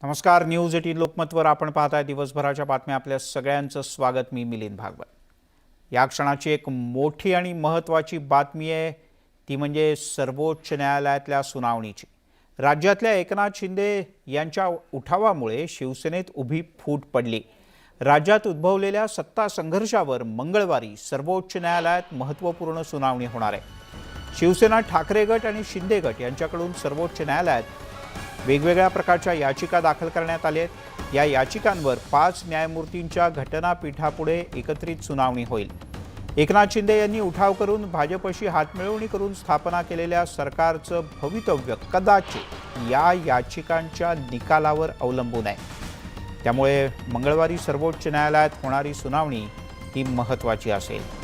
नमस्कार. न्यूज 18 लोकमतवर आपण पाहताय दिवसभराच्या बातम्या. आपल्या सगळ्यांचं स्वागत. मी मिलिंद भागवत. या क्षणाची एक मोठी आणि महत्त्वाची बातमी आहे, ती म्हणजे सर्वोच्च न्यायालयातल्या सुनावणीची. राज्यातल्या एकनाथ शिंदे यांच्या उठावामुळे शिवसेनेत उभी फूट पडली. राज्यात उद्भवलेल्या सत्ता संघर्षावर मंगळवारी सर्वोच्च न्यायालयात महत्त्वपूर्ण सुनावणी होणार आहे. शिवसेना, ठाकरे गट आणि शिंदे गट यांच्याकडून सर्वोच्च न्यायालयात वेगवेगळ्या प्रकारच्या याचिका दाखल करण्यात आल्या आहेत. या याचिकांवर 5 न्यायमूर्तींच्या घटनापीठापुढे एकत्रित सुनावणी होईल. एकनाथ शिंदे यांनी उठाव करून भाजपशी हातमिळवणी करून स्थापना केलेल्या सरकारचं भवितव्य कदाचित या याचिकांच्या निकालावर अवलंबून आहे. त्यामुळे मंगळवारी सर्वोच्च न्यायालयात होणारी सुनावणी ही महत्त्वाची असेल.